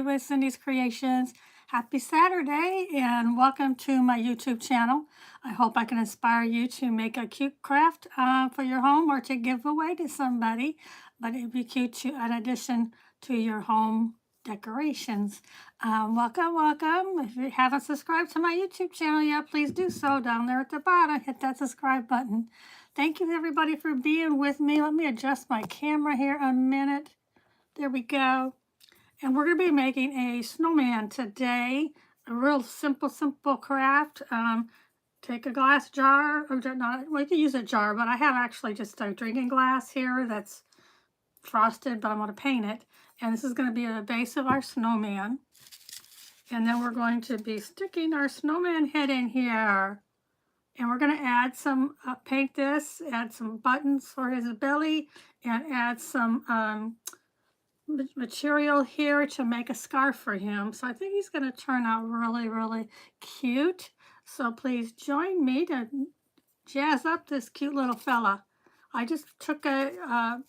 with Cindy's Creations. Happy Saturday and welcome to my YouTube channel. I hope I can inspire you to make a cute craft for your home or to give away to somebody, but it'd be cute to add addition to your home decorations. Welcome. If you haven't subscribed to my YouTube channel yet, please do so down there at the bottom. Hit that subscribe button. Thank you everybody for being with me. Let me adjust my camera here a minute. There we go. And we're going to be making a snowman today. A real simple craft. Take a glass jar, or not, well, you can use a jar, but I have actually just a drinking glass here that's frosted, but I'm going to paint it. And this is going to be the base of our snowman. And then we're going to be sticking our snowman head in here. And we're going to add some, paint this, add some buttons for his belly, and add some material here to make a scarf for him. So I think he's going to turn out really cute. So please join me to jazz up this cute little fella. I just took a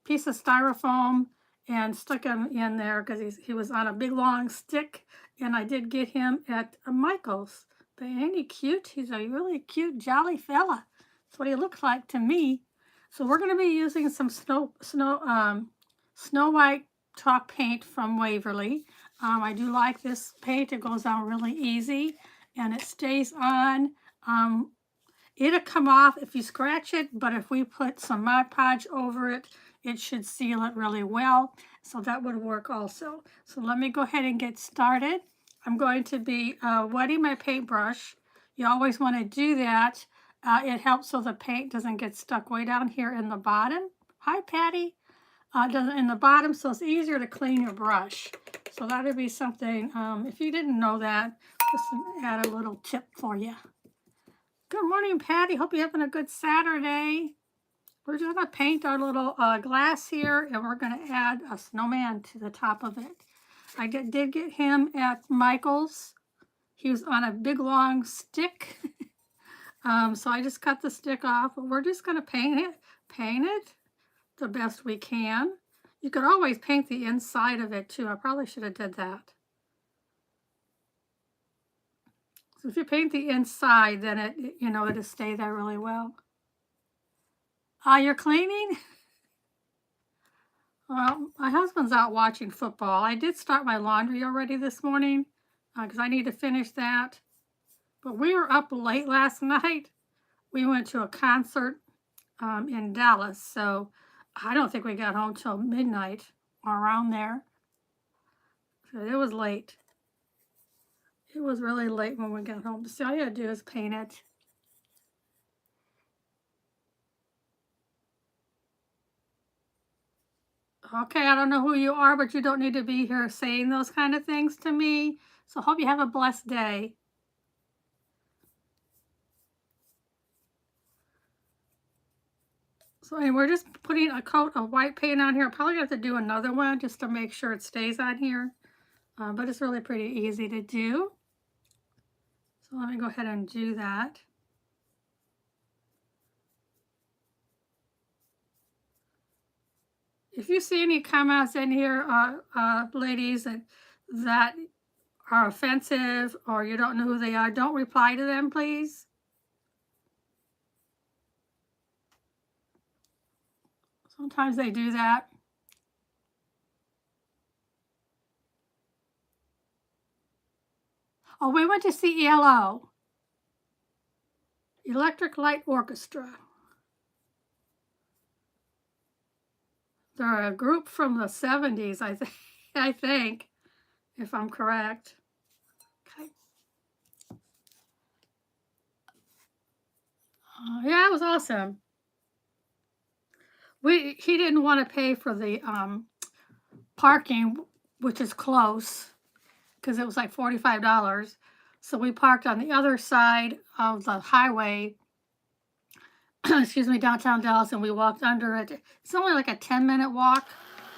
piece of styrofoam and stuck him in there because he was on a big long stick, and I did get him at Michael's. But ain't he cute? He's a really cute, jolly fella. That's what he looks like to me. So we're going to be using some Snow White chalk paint from Waverly. I do like this paint. It goes on really easy and it stays on. It'll come off if you scratch it, but if we put some Mod Podge over it, it should seal it really well. So that would work also. So let me go ahead and get started. I'm going to be wetting my paintbrush. You always want to do that. It helps so the paint doesn't get stuck way down here in the bottom. Hi, Patty. In the bottom, so it's easier to clean your brush. So that would be something, if you didn't know that, just add a little tip for you. Good morning, Patty. Hope you're having a good Saturday. We're just going to paint our little glass here, and we're going to add a snowman to the top of it. I did get him at Michael's. He was on a big long stick. So I just cut the stick off, but we're just going to paint it the best we can. You could always paint the inside of it too. I probably should have did that. So if you paint the inside, then it'll stay there really well. You're cleaning? Well, my husband's out watching football. I did start my laundry already this morning because I need to finish that. But we were up late last night. We went to a concert in Dallas, so I don't think we got home till midnight or around there. So it was late. It was really late when we got home. So all you gotta do is paint it. Okay, I don't know who you are, but you don't need to be here saying those kind of things to me. So hope you have a blessed day. So anyway, we're just putting a coat of white paint on here. I'll probably have to do another one just to make sure it stays on here. But it's really pretty easy to do. So let me go ahead and do that. If you see any comments in here, ladies, that are offensive or you don't know who they are, don't reply to them, please. Sometimes they do that. Oh, we went to see ELO, Electric Light Orchestra. They're a group from the 70s, I think, if I'm correct. Okay. Yeah, it was awesome. He didn't want to pay for the parking, which is close, because it was like $45. So we parked on the other side of the highway, excuse me, downtown Dallas, and we walked under it. It's only like a 10-minute walk,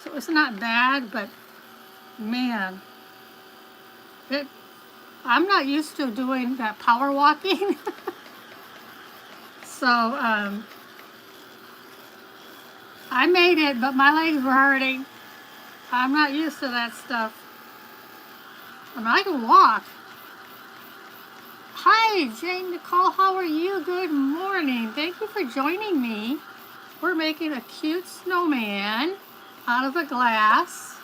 so it's not bad, but man, I'm not used to doing that power walking. So I made it, but my legs were hurting. I'm not used to that stuff. I mean, I can walk. Hi, Jane Nicole, how are you? Good morning. Thank you for joining me. We're making a cute snowman out of a glass.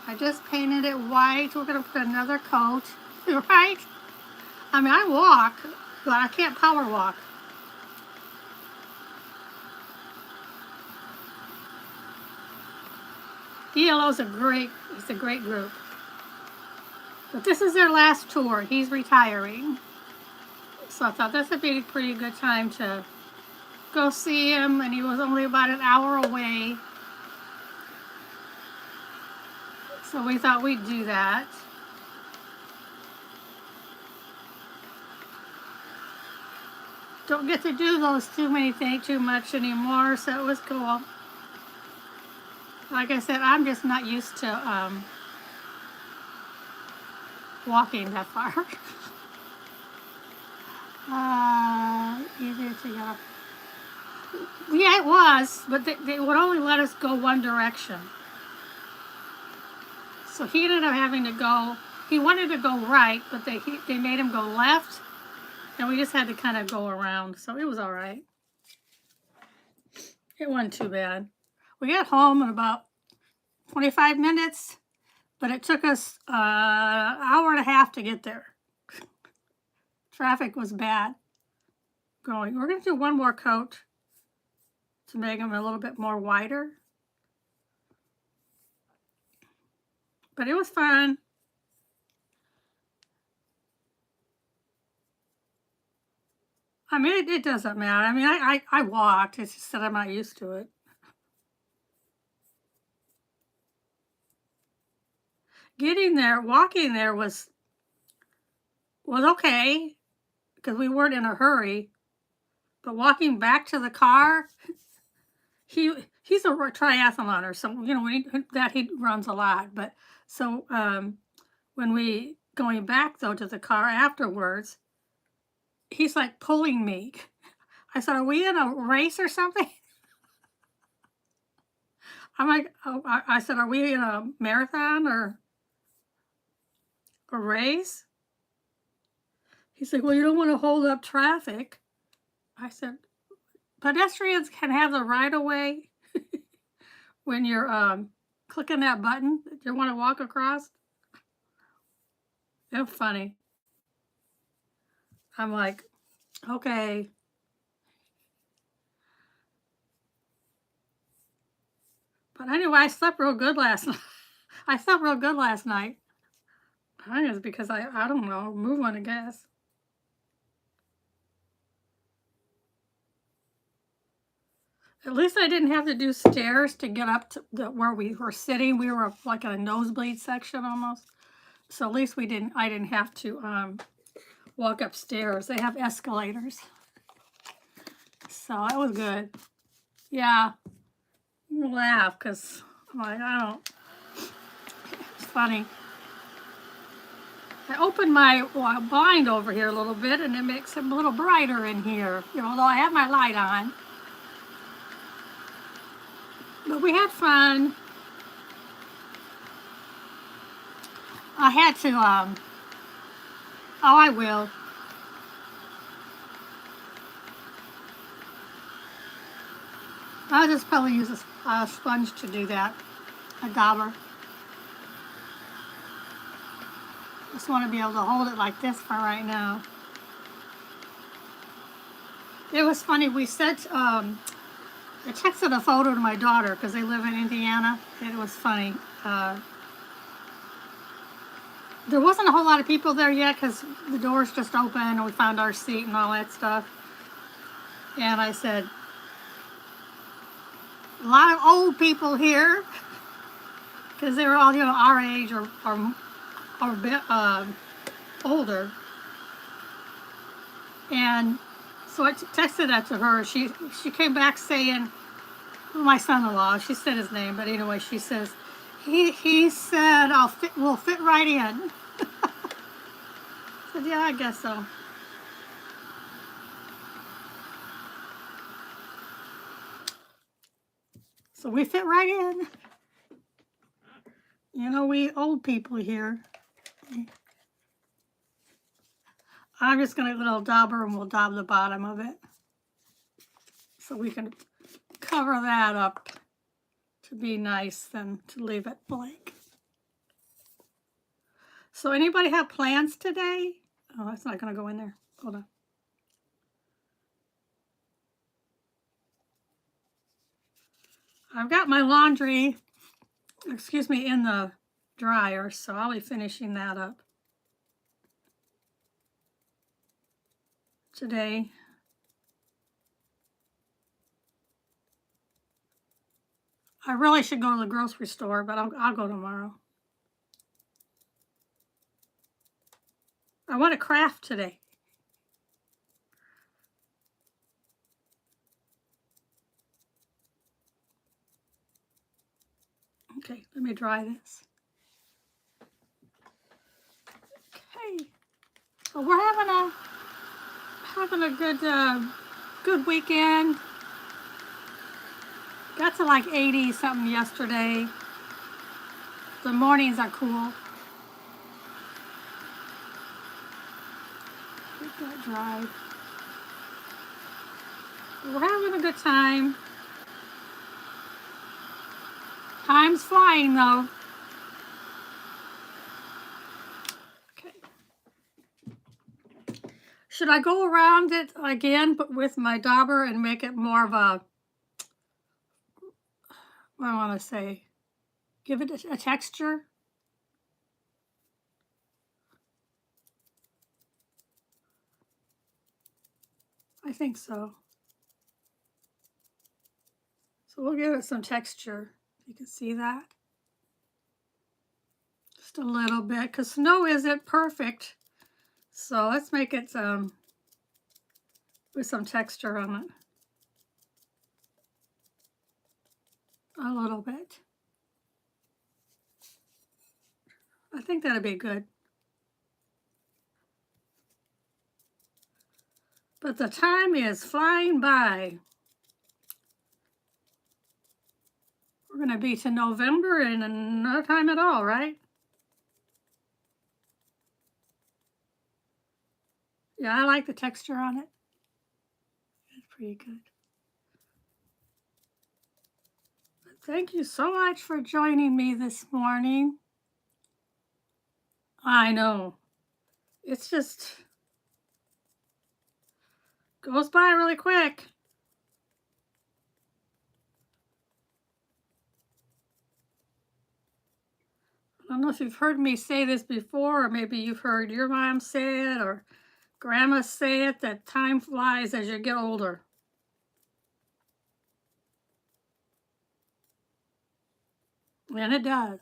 I just painted it white. We're going to put another coat, right? I mean, I walk, but I can't power walk. ELO's it's a great group. But this is their last tour. He's retiring. So I thought this would be a pretty good time to go see him, and he was only about an hour away. So we thought we'd do that. Don't get to do those too much anymore, so it was cool. Like I said, I'm just not used to walking that far. Easier to get up. Yeah, it was, but they would only let us go one direction. So he ended up having to go, he wanted to go right, but they made him go left, and we just had to kind of go around, so it was all right. It wasn't too bad. We got home in about 25 minutes, but it took us an hour and a half to get there. Traffic was bad going. We're going to do one more coat to make them a little bit more wider. But it was fun. I mean, it doesn't matter. I mean, I walked. It's just that I'm not used to it. Getting there, walking there was okay because we weren't in a hurry. But walking back to the car, he's a triathloner, so you know he runs a lot. But so when we going back though to the car afterwards, he's like pulling me. I said, "Are we in a race or something?" I'm like, oh, I said, "Are we in a marathon or a race?" He's like, "Well, you don't want to hold up traffic." I said, "Pedestrians can have the right of way when you're clicking that button that you want to walk across." It's funny. I'm like, okay. But anyway, I slept real good last night. I slept real good last night. I think it's because I don't know, movement, I guess. At least I didn't have to do stairs to get up to where we were sitting. We were like in a nosebleed section almost. So at least I didn't have to walk upstairs. They have escalators. So it was good. Yeah. You laugh because I'm like, I don't. It's funny. I opened my blind over here a little bit, and it makes it a little brighter in here, you know, although I have my light on. But we had fun. I had to, oh, I will. I'll just probably use a sponge to do that, a dauber. Just want to be able to hold it like this for right now. It was funny, we sent, I texted a photo to my daughter because they live in Indiana. It was funny. There wasn't a whole lot of people there yet because the doors just opened and we found our seat and all that stuff. And I said, a lot of old people here because they were all, you know, our age or a bit older. And so I texted that to her. She came back saying, my son-in-law, she said his name, but anyway, she says, he said, we'll fit right in. I said, yeah, I guess so. So we fit right in. You know, we old people here. I'm just going to get a little dauber and we'll daub the bottom of it. So we can cover that up to be nice than to leave it blank. So anybody have plans today? Oh, that's not going to go in there. Hold on. I've got my laundry, excuse me, in the dryer, so I'll be finishing that up today. I really should go to the grocery store, but I'll go tomorrow. I want to craft today. Okay, let me dry this. Okay, so we're having a good weekend. Got to like 80 something yesterday. The mornings are cool. Get that dried. We're having a good time. Time's flying though. Okay. Should I go around it again, but with my dauber and make it more of a, what do I want to say, give it a texture? I think so. So we'll give it some texture. You can see that. Just a little bit, because snow isn't perfect. So let's make it with some texture on it. A little bit. I think that'd be good. But the time is flying by. We're going to be to November in no time at all, right? Yeah, I like the texture on it. It's pretty good. Thank you so much for joining me this morning. I know. It's just goes by really quick. I don't know if you've heard me say this before, or maybe you've heard your mom say it or grandma say it, that time flies as you get older. And it does.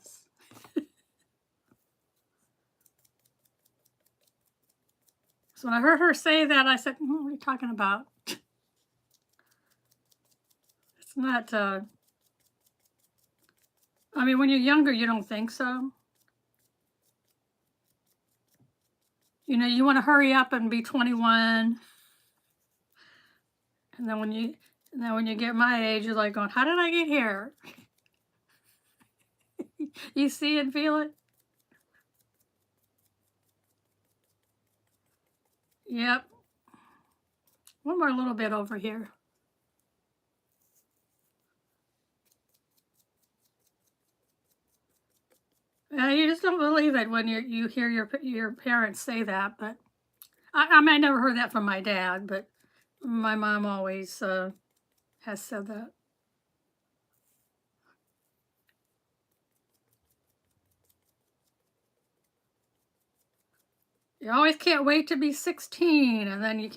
So when I heard her say that, I said, what are you talking about? It's not, I mean, when you're younger, you don't think so. You know, you want to hurry up and be 21. And then when you get my age, you're like going, how did I get here? You see and feel it? Yep. One more little bit over here. You just don't believe it when you hear your parents say that, but I mean, I never heard that from my dad, but my mom always has said that. You always can't wait to be 16, and then you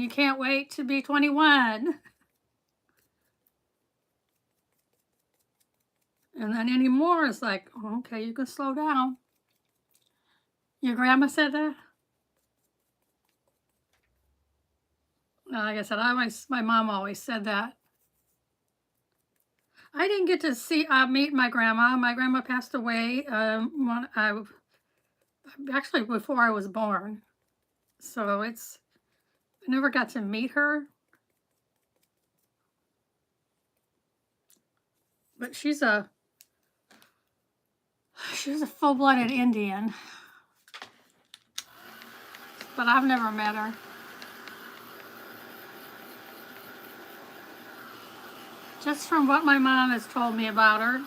can't wait to be 21. And then anymore, it's like, oh, okay, you can slow down. Your grandma said that? Like I said, my mom always said that. I didn't get to meet my grandma. My grandma passed away actually before I was born. So I never got to meet her. But she's a full-blooded Indian. but I've never met her. Just from what my mom has told me about her.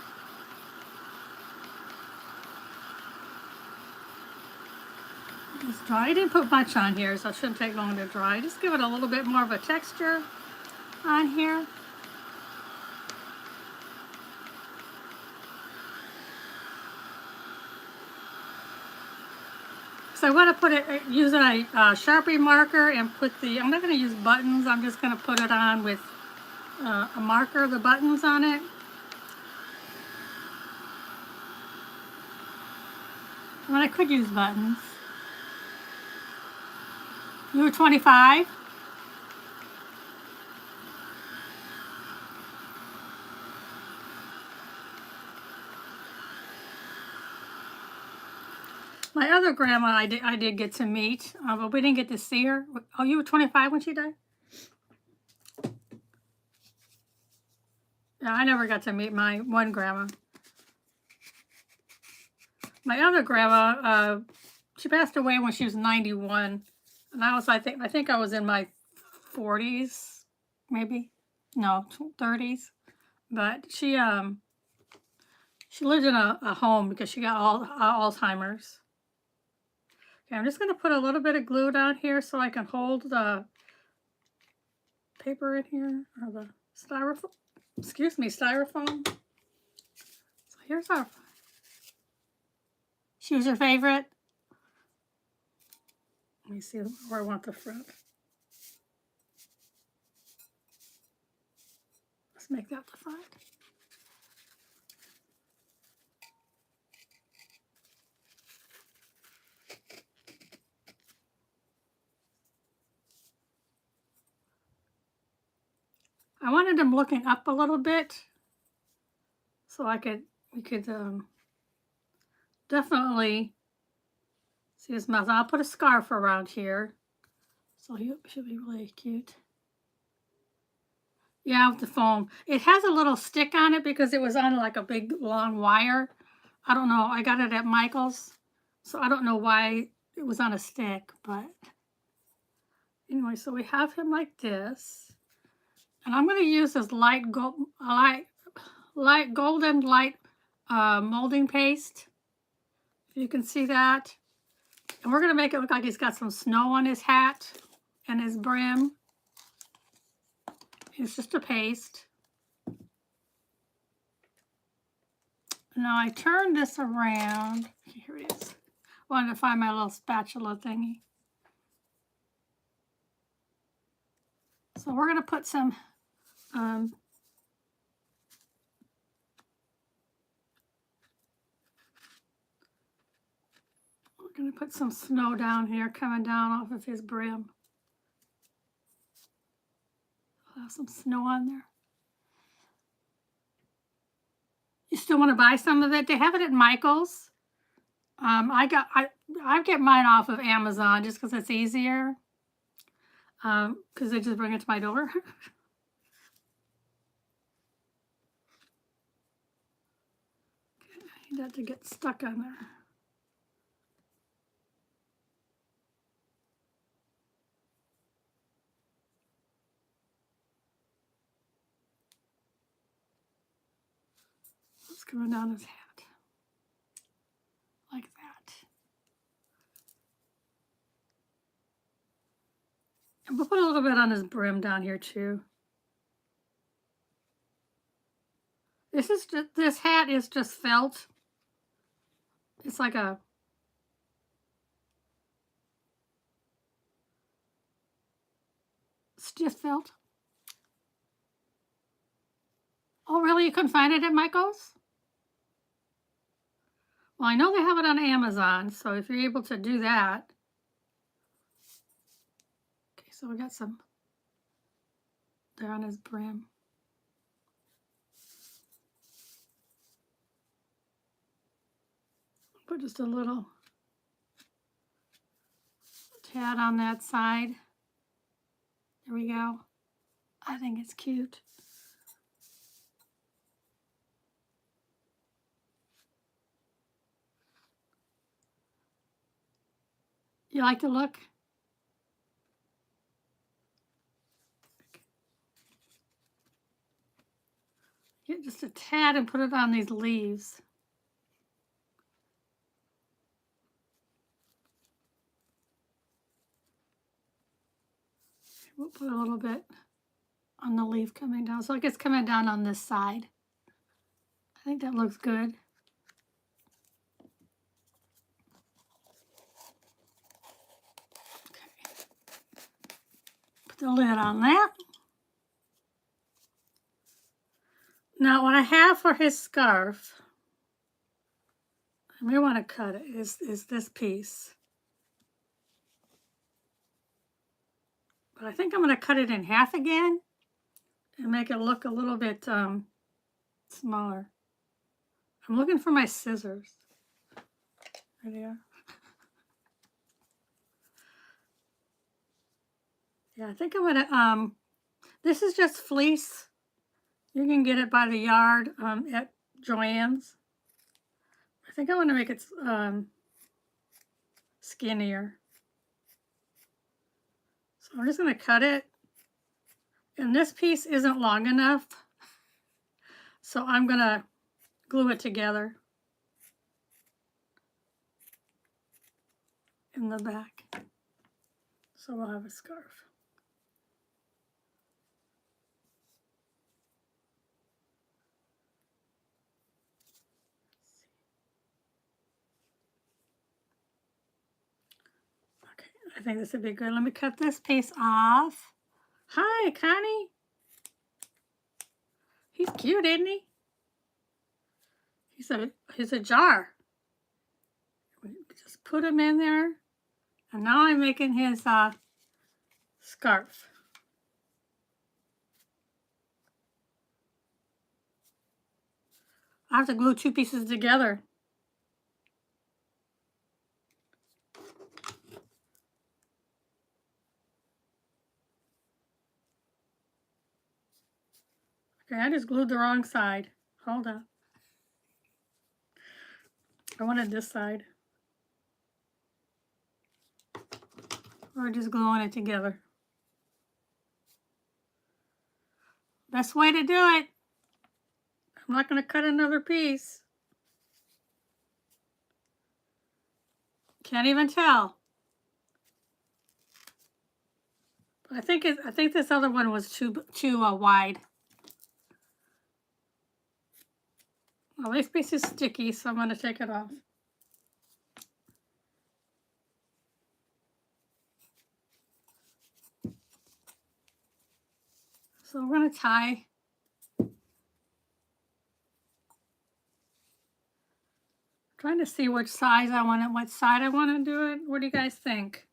It's dry. I didn't put much on here, so it shouldn't take long to dry. Just give it a little bit more of a texture on here. So I want to put it, use a Sharpie marker and put the, I'm not going to use buttons, I'm just going to put it on with a marker, the buttons on it. Well, I could use buttons. You were 25? My other grandma I did get to meet, but we didn't get to see her. Oh, you were 25 when she died? Yeah, I never got to meet my one grandma. My other grandma, she passed away when she was 91, and I think I was in my 40s, maybe, no, 30s. But she lived in a home because she got Alzheimer's. Okay, I'm just going to put a little bit of glue down here so I can hold the paper in here, or the styrofoam. Excuse me, styrofoam. So here's our. She was your favorite? Let me see where I want the front. Let's make that the front. I wanted them looking up a little bit, so we could definitely see his mouth. I'll put a scarf around here, so he should be really cute. Yeah, with the foam. It has a little stick on it because it was on like a big long wire. I don't know. I got it at Michael's, so I don't know why it was on a stick, but anyway, so we have him like this. And I'm going to use this golden light molding paste. If you can see that. And we're going to make it look like he's got some snow on his hat and his brim. It's just a paste. Now I turn this around. Here it is. Wanted to find my little spatula thingy. So we're going to put some we're going to put some snow down here coming down off of his brim. I'll have some snow on there. You still want to buy some of it? They have it at Michael's. I get mine off of Amazon just because it's easier. Because they just bring it to my door. Okay, I need that to get stuck on there. It's coming down his hat. Like that. And we'll put a little bit on his brim down here too. This hat is just felt. It's like a stiff felt. Oh, really? You couldn't find it at Michael's? Well, I know they have it on Amazon, so if you're able to do that. Okay, so we got some there on his brim. Put just a little tad on that side. There we go. I think it's cute. You like the look? get just a tad and put it on these leaves. We'll put a little bit on the leaf coming down. So it gets coming down on this side. I think that looks good. Okay. Put the lid on that. Now what I have for his scarf, I may want to cut it, is this piece. But I think I'm going to cut it in half again and make it look a little bit smaller. I'm looking for my scissors. Right there. Yeah, I think I'm going to, this is just fleece. You can get it by the yard at Joann's. I think I want to make it skinnier. So I'm just going to cut it. And this piece isn't long enough. So I'm going to glue it together in the back. So we'll have a scarf. Okay, I think this would be good. Let me cut this piece off. Hi, Connie. He's cute, isn't he? He's a jar. We just put him in there. And now I'm making his scarf. I have to glue two pieces together. Okay, I just glued the wrong side. Hold on. I wanted this side. We're just gluing it together. Best way to do it. I'm not going to cut another piece. Can't even tell. But I think this other one was too wide. Well, this piece is sticky, so I'm going to take it off. So we're going to tie. Trying to see which size I want it, what side I want to do it. What do you guys think?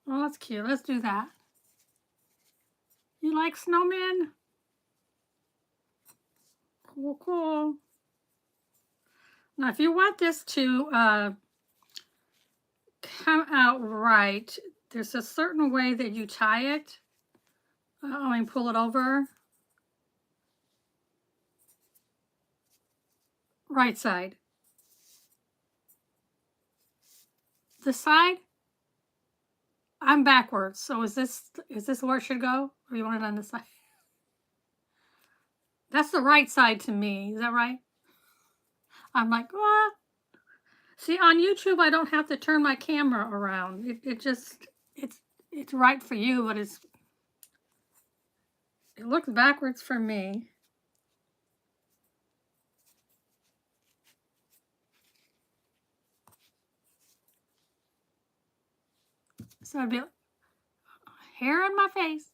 Oh, that's cute. Let's do that. You like snowmen? Cool, cool. Now, if you want this to come out right, there's a certain way that you tie it. I mean, pull it over. Right side. This side, I'm backwards. So is this where it should go? Or you want it on this side? That's the right side to me. Is that right? I'm like, what? See, on YouTube, I don't have to turn my camera around. It's right for you, but it looks backwards for me. So it'd be hair on my face.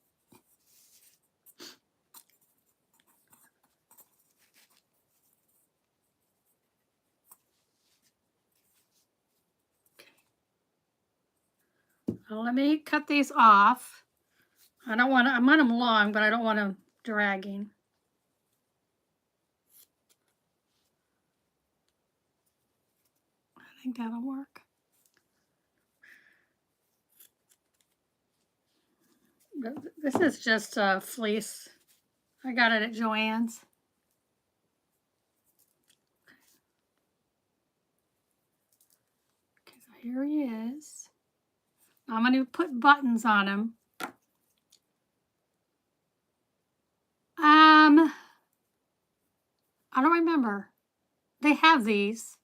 Well, let me cut these off. I want them long, but I don't want them dragging. I think that'll work. This is just fleece. I got it at Joann's. Okay, so here he is. I'm going to put buttons on him. I don't remember. They have these.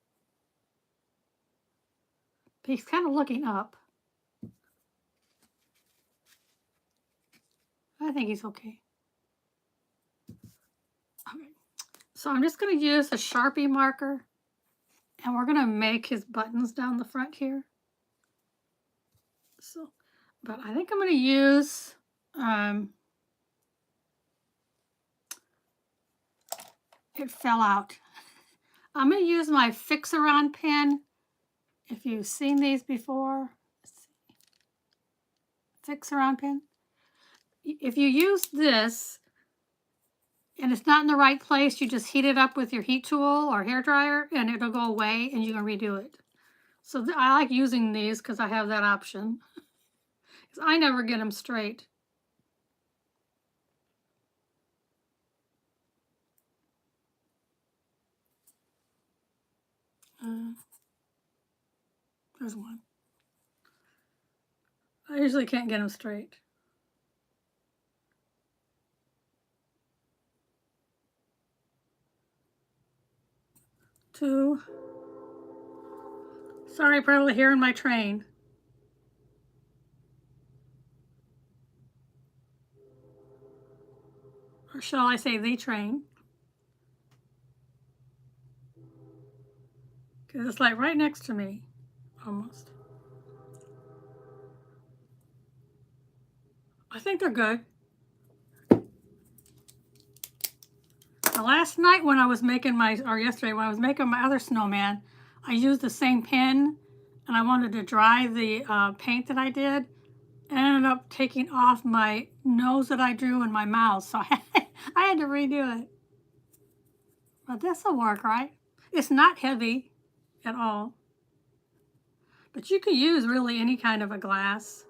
But he's kind of looking up. I think he's okay. Okay. So I'm just going to use a Sharpie marker. And we're going to make his buttons down the front here. So, but I think I'm going to use... it fell out. I'm going to use my Fix-Around pen. If you've seen these before, Fix-Around pen. If you use this and it's not in the right place, you just heat it up with your heat tool or hair dryer and it'll go away and you can redo it. So I like using these because I have that option. Because I never get them straight. There's one. I usually can't get them straight. Two. Sorry, probably hearing my train. Or shall I say the train? Because it's like right next to me, almost. I think they're good. Now, last night when I was making yesterday when I was making my other snowman, I used the same pen and I wanted to dry the paint that I did. And I ended up taking off my nose that I drew and my mouth, so I had to redo it. But this will work, right? It's not heavy at all. But you could use really any kind of a glass.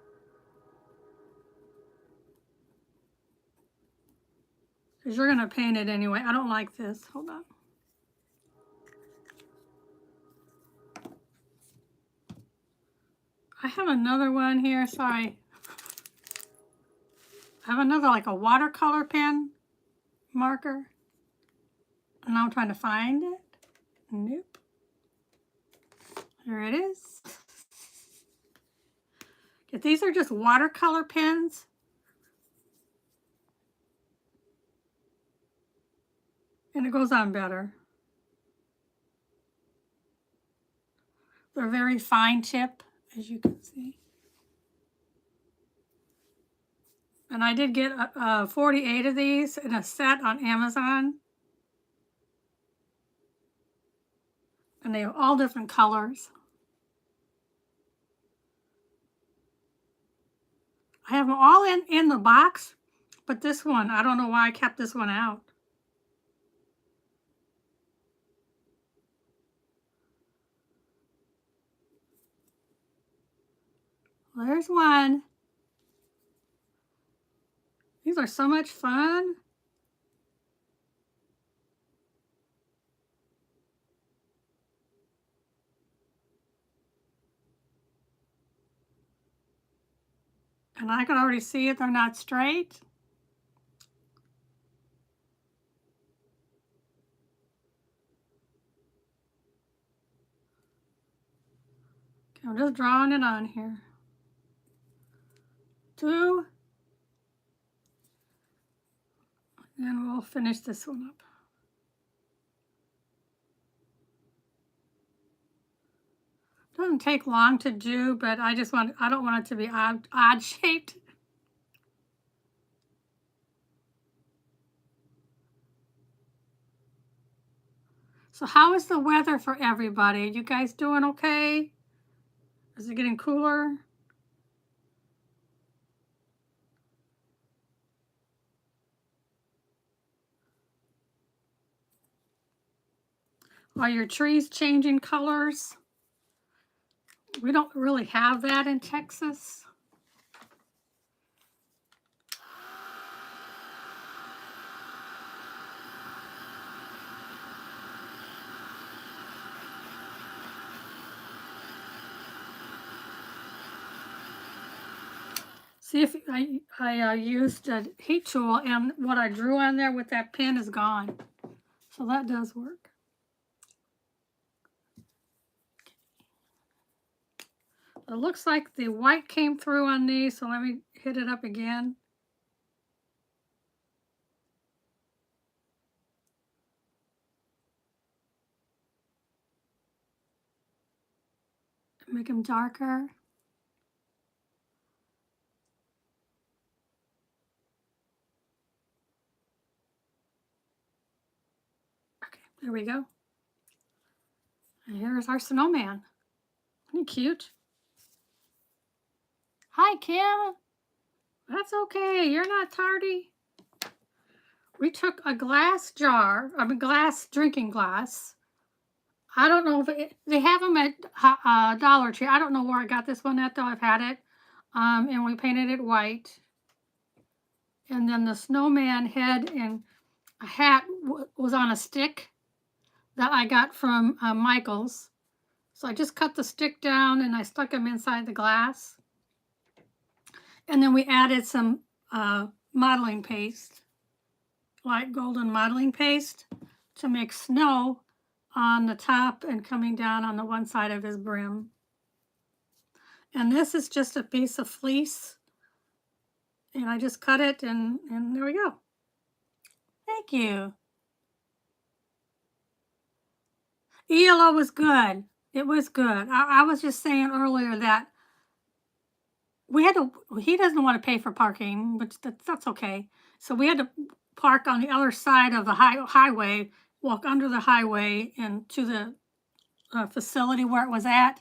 Because you're going to paint it anyway. I don't like this. Hold on. I have another one here. Sorry. I have another, like a watercolor pen marker. And now I'm trying to find it. Nope. There it is. If these are just watercolor pens. And it goes on better. They're very fine tip, as you can see. And I did get 48 of these in a set on Amazon. And they have all different colors. I have them all in the box, but this one, I don't know why I kept this one out. Well, there's one. These are so much fun. And I can already see it, they're not straight. Okay, I'm just drawing it on here. 2. And we'll finish this one up. Doesn't take long to do, but I don't want it to be odd shaped. So how is the weather for everybody? You guys doing okay? Is it getting cooler? Are your trees changing colors? We don't really have that in Texas. See, if I used a heat tool and what I drew on there with that pen is gone. So that does work. It looks like the white came through on these, so let me hit it up again. Make them darker. Okay, there we go. And here's our snowman. Isn't he cute? Hi, Kim. That's okay. You're not tardy. We took a glass jar, glass drinking glass. I don't know if they have them at Dollar Tree. I don't know where I got this one at, though. I've had it. And we painted it white. And then the snowman head and a hat was on a stick that I got from Michael's. So I just cut the stick down and I stuck them inside the glass. And then we added some modeling paste, light golden modeling paste, to make snow on the top and coming down on the one side of his brim. And this is just a piece of fleece. And I just cut it and there we go. Thank you. ELO was good. It was good. I was just saying earlier that we had to, he doesn't want to pay for parking, but that's okay. So we had to park on the other side of the highway, walk under the highway and to the facility where it was at.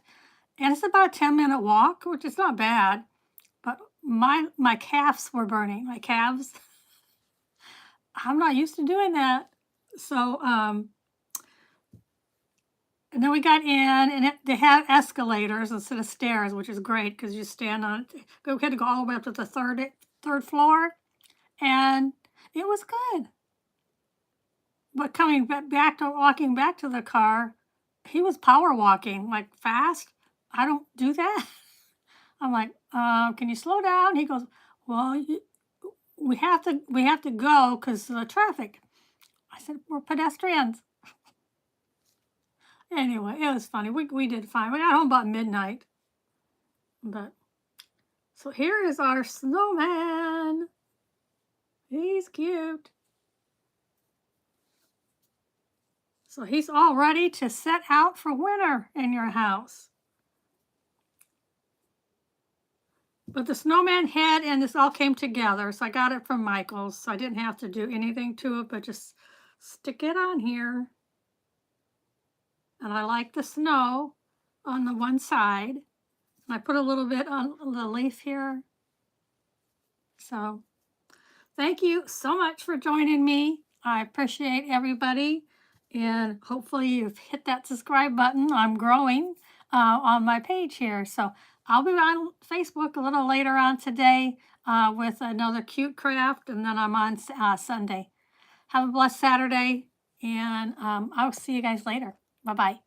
And it's about a 10-minute walk, which is not bad. But my calves were burning, my calves. I'm not used to doing that. So, and then we got in, and they had escalators instead of stairs, which is great because you stand on it. We had to go all the way up to the third floor, and it was good. But coming back to walking back to the car, he was power walking, like fast. I don't do that. I'm like, can you slow down? He goes, well, we have to go because of the traffic. I said, we're pedestrians. Anyway, it was funny. We did fine. We got home about midnight. But so here is our snowman. He's cute. So he's all ready to set out for winter in your house. But the snowman head and this all came together. So I got it from Michael's. So I didn't have to do anything to it, but just stick it on here. And I like the snow on the one side. And I put a little bit on the leaf here. So thank you so much for joining me. I appreciate everybody. And hopefully you've hit that subscribe button. I'm growing on my page here. So I'll be on Facebook a little later on today with another cute craft. And then I'm on Sunday. Have a blessed Saturday. And I'll see you guys later. Bye-bye.